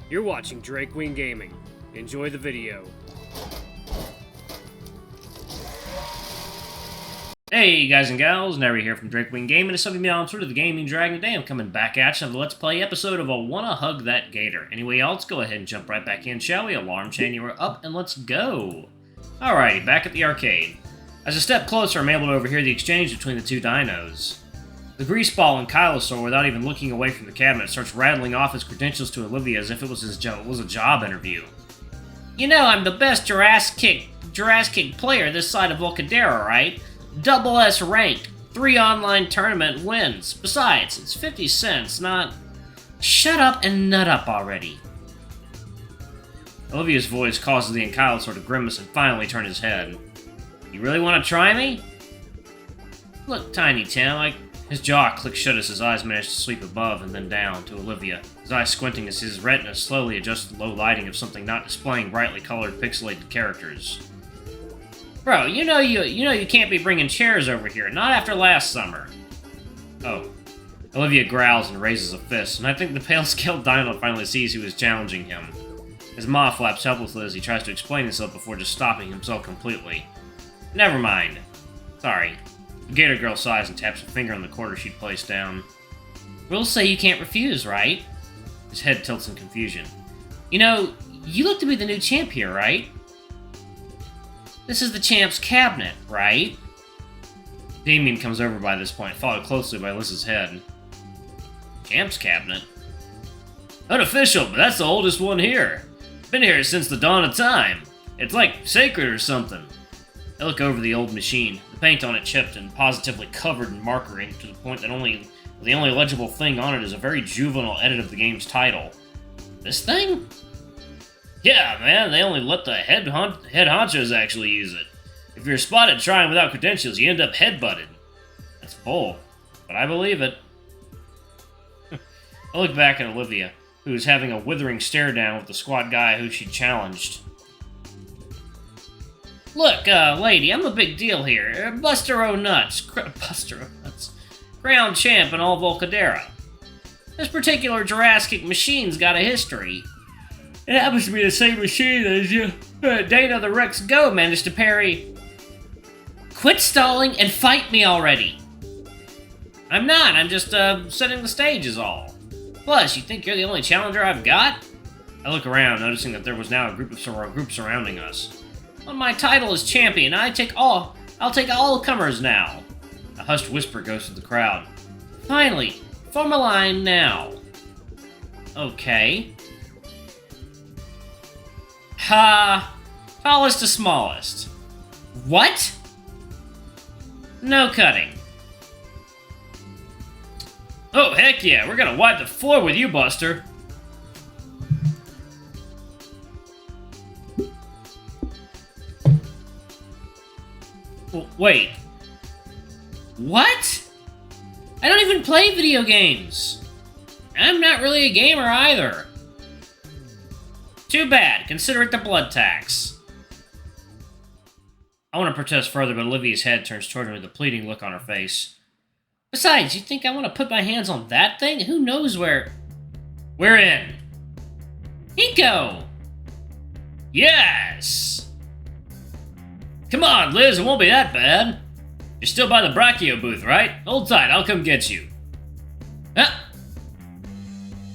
You're watching Drake Wing Gaming. Enjoy the video. Hey guys and gals, Nary here from Drake Wing Gaming. It's something me on Twitter, the Gaming Dragon. Today I'm coming back at you with a Let's Play episode of a Wanna Hug That Gator. Anyway, y'all, let's go ahead and jump right back in, shall we? Alarm chain, you are up, and let's go. Alrighty, back at the arcade. As a step closer, I'm able to overhear the exchange between the two dinos. The greaseball and Kylosaur, without even looking away from the cabinet, starts rattling off his credentials to Olivia as if it was a job interview. You know, I'm the best Jurassic player this side of Volcadera, right? Double S rank, 3 online tournament wins. Besides, it's 50 cents, not... Shut up and nut up already. Olivia's voice causes the Ankylosaur to grimace and finally turn his head. You really want to try me? Look, Tiny Tim, His jaw clicks shut as his eyes manage to sweep above and then down to Olivia, his eyes squinting as his retina slowly adjusts to the low lighting of something not displaying brightly colored pixelated characters. Bro, you know you can't be bringing chairs over here, not after last summer. Oh. Olivia growls and raises a fist, and I think the pale-scaled dino finally sees who is challenging him. His maw flaps helplessly as he tries to explain himself before just stopping himself completely. Never mind. Sorry. The Gator girl sighs and taps a finger on the quarter she'd placed down. Rules say you can't refuse, right? His head tilts in confusion. You know, you look to be the new champ here, right? This is the champ's cabinet, right? Damien comes over by this point, followed closely by Liz's head. Champ's cabinet? Unofficial, but that's the oldest one here. Been here since the dawn of time. It's like sacred or something. I look over the old machine, the paint on it chipped and positively covered in marker ink to the point that the only legible thing on it is a very juvenile edit of the game's title. This thing? Yeah, man, they only let the head honchos actually use it. If you're spotted trying without credentials, you end up headbutted. That's bull, but I believe it. I look back at Olivia, who is having a withering stare down with the squat guy who she challenged. Look, lady, I'm a big deal here. Buster O'Nuts. Crown champ in all Volcadera. This particular Jurassic machine's got a history. It happens to be the same machine as Dana the Rex Go managed to parry. Quit stalling and fight me already! I'm not, I'm just, setting the stage is all. Plus, you think you're the only challenger I've got? I look around, noticing that there was now a group surrounding us. On my title as champion, I'll take all comers now. A hushed whisper goes to the crowd. Finally, form a line now. Okay. Tallest to smallest. What? No cutting. Oh, heck yeah, we're gonna wipe the floor with you, Buster. Wait. What? I don't even play video games. I'm not really a gamer either. Too bad. Consider it the blood tax. I want to protest further, but Olivia's head turns toward me with a pleading look on her face. Besides, you think I want to put my hands on that thing? Who knows where... We're in. Inko! Yes! Come on, Liz, it won't be that bad. You're still by the Brachio booth, right? Hold tight, I'll come get you. Ah!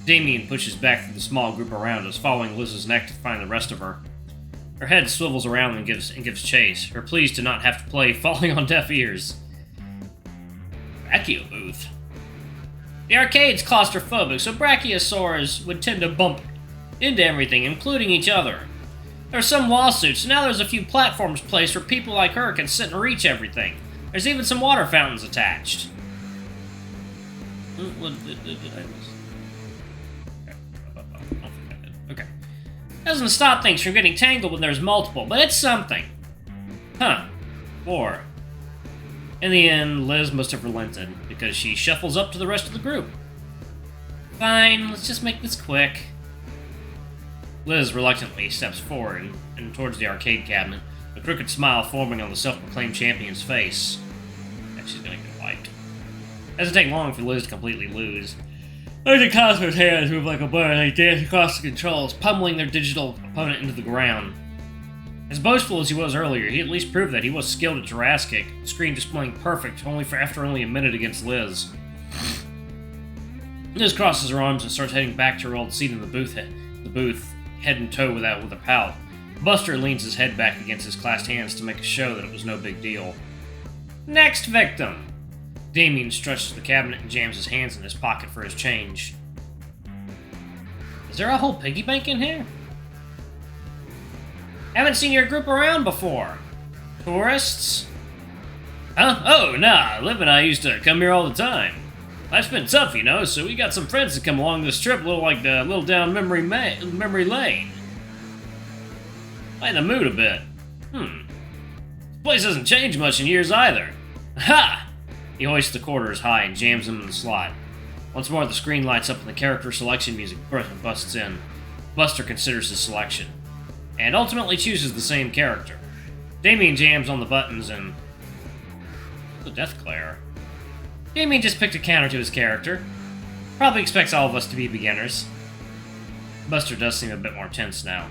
Damien pushes back through the small group around us, following Liz's neck to find the rest of her. Her head swivels around and gives chase, her pleas to not have to play falling on deaf ears. Brachio booth? The arcade's claustrophobic, so brachiosaurs would tend to bump into everything, including each other. There are some lawsuits, so now there's a few platforms placed where people like her can sit and reach everything. There's even some water fountains attached. Okay. Doesn't stop things from getting tangled when there's multiple, but it's something. Huh. Or... In the end, Liz must have relented, because she shuffles up to the rest of the group. Fine, let's just make this quick. Liz reluctantly steps forward and towards the arcade cabinet, a crooked smile forming on the self-proclaimed champion's face. And she's gonna get wiped. It doesn't take long for Liz to completely lose. Larry Cosmo's hands move like a blur as they dance across the controls, pummeling their digital opponent into the ground. As boastful as he was earlier, he at least proved that he was skilled at Jurassic Kick, the screen displaying perfect after only a minute against Liz. Liz crosses her arms and starts heading back to her old seat in the booth, head and toe with a pout. Buster leans his head back against his clasped hands to make a show that it was no big deal. Next victim! Damien stretches to the cabinet and jams his hands in his pocket for his change. Is there a whole piggy bank in here? Haven't seen your group around before. Tourists? Huh? Oh, nah, Liv and I used to come here all the time. Life's been tough, you know, so we got some friends that come along this trip, a little down memory lane. Lighten the mood a bit. This place hasn't changed much in years either. Ha! He hoists the quarters high and jams them in the slot. Once more, the screen lights up and the character selection music busts in. Buster considers his selection, and ultimately chooses the same character. Damien jams on the buttons and... the death glare. Damien just picked a counter to his character. Probably expects all of us to be beginners. Buster does seem a bit more tense now.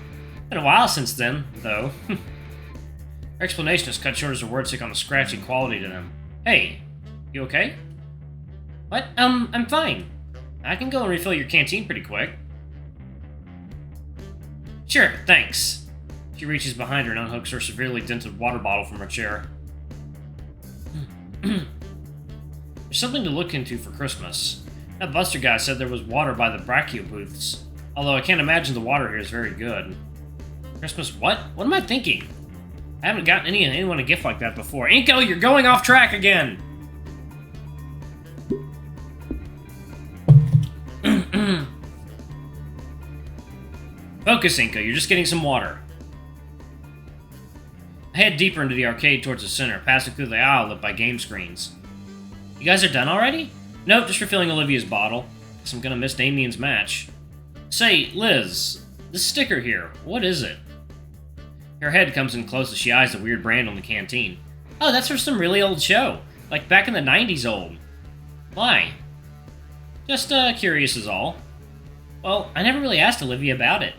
Been a while since then, though. Her explanation is cut short as her words take on a scratchy quality to them. Hey, you okay? What? I'm fine. I can go and refill your canteen pretty quick. Sure, thanks. She reaches behind her and unhooks her severely dented water bottle from her chair. There's something to look into for Christmas. That Buster guy said there was water by the Brachio booths, although I can't imagine the water here is very good. Christmas what? What am I thinking? I haven't gotten anyone a gift like that before. Inko, you're going off track again! Focus, Inko, you're just getting some water. I head deeper into the arcade towards the center, passing through the aisle lit by game screens. You guys are done already? Nope, just refilling Olivia's bottle. Guess I'm gonna miss Damien's match. Say, Liz, this sticker here, what is it? Her head comes in close as she eyes the weird brand on the canteen. Oh, that's for some really old show. Like back in the 90s old. Why? Just, curious is all. Well, I never really asked Olivia about it.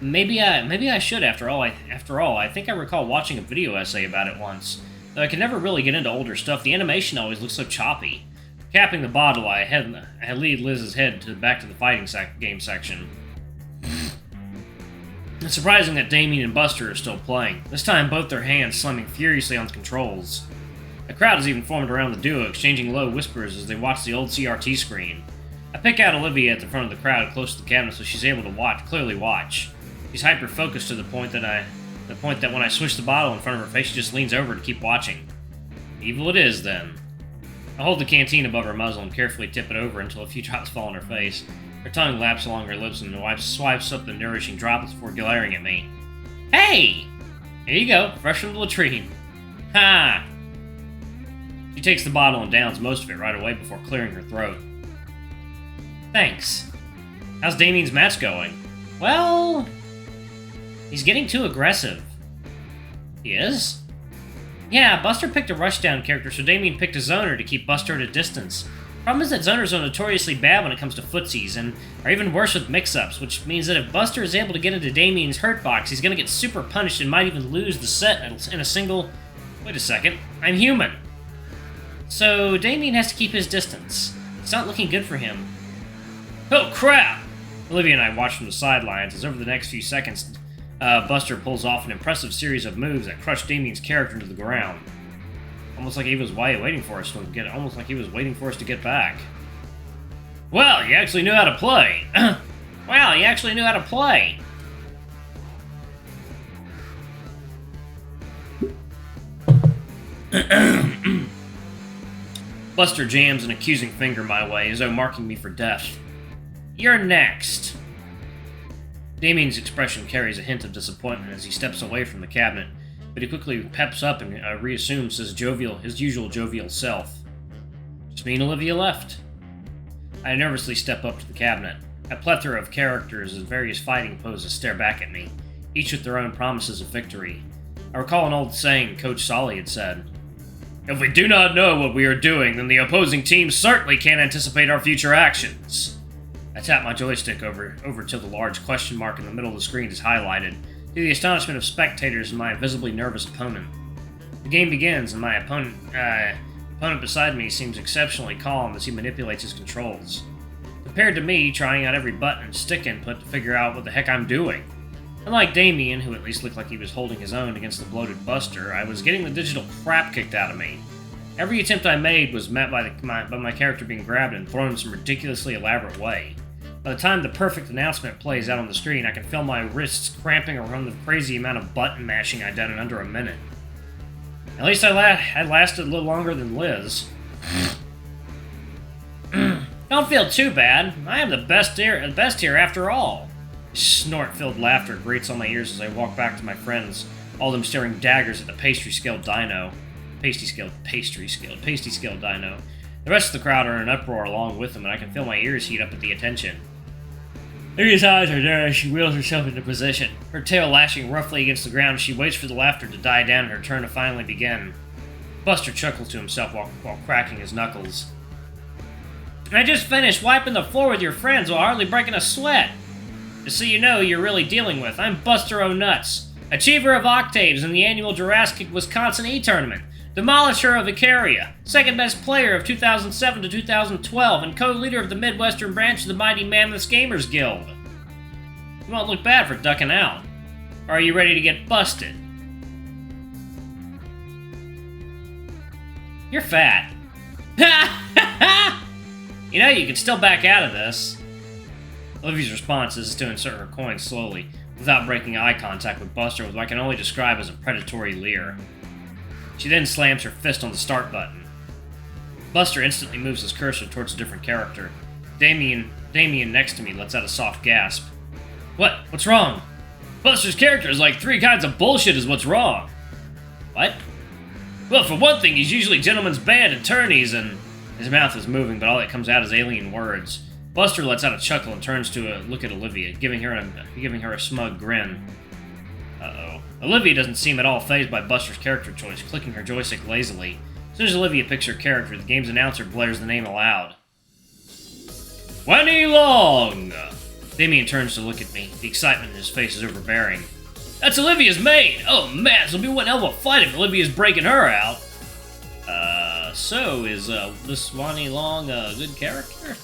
Maybe I should after all. I think I recall watching a video essay about it once. Though I can never really get into older stuff, the animation always looks so choppy. Capping the bottle, I lead Liz's head back to the fighting game section. It's surprising that Damien and Buster are still playing, this time both their hands slamming furiously on the controls. A crowd has even formed around the duo, exchanging low whispers as they watch the old CRT screen. I pick out Olivia at the front of the crowd close to the cabinet so she's able to clearly watch. She's hyper-focused to the point that when I switch the bottle in front of her face, she just leans over to keep watching. Evil it is, then. I hold the canteen above her muzzle and carefully tip it over until a few drops fall on her face. Her tongue laps along her lips and swipes up the nourishing droplets before glaring at me. Hey! Here you go, fresh from the latrine. Ha! She takes the bottle and downs most of it right away before clearing her throat. Thanks. How's Damien's match going? Well... he's getting too aggressive. He is? Yeah, Buster picked a rushdown character, so Damien picked a zoner to keep Buster at a distance. Problem is that zoners are notoriously bad when it comes to footsies, and are even worse with mix-ups, which means that if Buster is able to get into Damien's hurt box, he's gonna get super punished and might even lose the set in a single... Wait a second, I'm human. So Damien has to keep his distance. It's not looking good for him. Oh crap! Olivia and I watch from the sidelines as over the next few seconds, Buster pulls off an impressive series of moves that crush Damien's character into the ground. Almost like he was waiting for us to get back. Well, you actually knew how to play. Wow, you actually knew how to play. Buster jams an accusing finger my way as though marking me for death. You're next. Damien's expression carries a hint of disappointment as he steps away from the cabinet, but he quickly peps up and reassumes his usual jovial self. Just me and Olivia left. I nervously step up to the cabinet. A plethora of characters in various fighting poses stare back at me, each with their own promises of victory. I recall an old saying Coach Solly had said, "If we do not know what we are doing, then the opposing team certainly can't anticipate our future actions." I tap my joystick over till the large question mark in the middle of the screen is highlighted, to the astonishment of spectators and my visibly nervous opponent. The game begins, and my opponent beside me seems exceptionally calm as he manipulates his controls, compared to me trying out every button and stick input to figure out what the heck I'm doing. Unlike Damien, who at least looked like he was holding his own against the bloated Buster, I was getting the digital crap kicked out of me. Every attempt I made was met by my character being grabbed and thrown in some ridiculously elaborate way. By the time the perfect announcement plays out on the screen, I can feel my wrists cramping around the crazy amount of button mashing I'd done in under a minute. At least I lasted a little longer than Liz. Don't feel too bad. I am the best here after all. Snort-filled laughter grates on my ears as I walk back to my friends, all of them staring daggers at the pasty-scaled dino. The rest of the crowd are in an uproar along with them, and I can feel my ears heat up at the attention. Livia's eyes are there as she wheels herself into position, her tail lashing roughly against the ground as she waits for the laughter to die down and her turn to finally begin. Buster chuckles to himself while cracking his knuckles. I just finished wiping the floor with your friends while hardly breaking a sweat. Just so you know who you're really dealing with, I'm Buster O'Nuts, achiever of octaves in the annual Jurassic Wisconsin E-Tournament, demolisher of Icaria, second best player of 2007 to 2012, and co-leader of the Midwestern branch of the Mighty Mammoths Gamers Guild. You won't look bad for ducking out. Or are you ready to get busted? You're fat. You know, you can still back out of this. Olivia's response is to insert her coin slowly, without breaking eye contact with Buster with what I can only describe as a predatory leer. She then slams her fist on the start button. Buster instantly moves his cursor towards a different character. Damien next to me lets out a soft gasp. What? What's wrong? Buster's character is like 3 kinds of bullshit is what's wrong. What? Well, for one thing, he's usually gentleman's band attorneys and... His mouth is moving, but all that comes out is alien words. Buster lets out a chuckle and turns to look at Olivia, giving her a smug grin. Uh-oh. Olivia doesn't seem at all fazed by Buster's character choice, clicking her joystick lazily. As soon as Olivia picks her character, the game's announcer blares the name aloud. Wani Long! Damien turns to look at me. The excitement in his face is overbearing. That's Olivia's maid! Oh man, this'll be one hell of a fight if Olivia's breaking her out. So is this Wani Long a good character?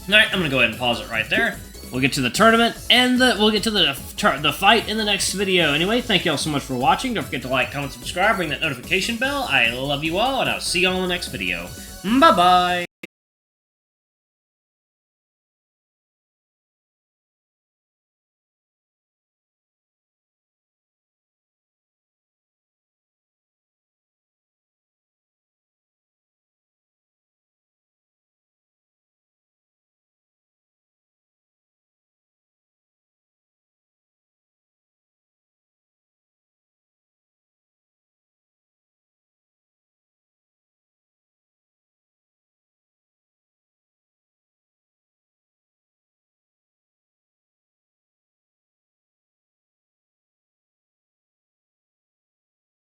Alright, I'm gonna go ahead and pause it right there. We'll get to the tournament, and we'll get to the fight in the next video. Anyway, thank you all so much for watching. Don't forget to like, comment, subscribe, ring that notification bell. I love you all, and I'll see you all in the next video. Bye-bye!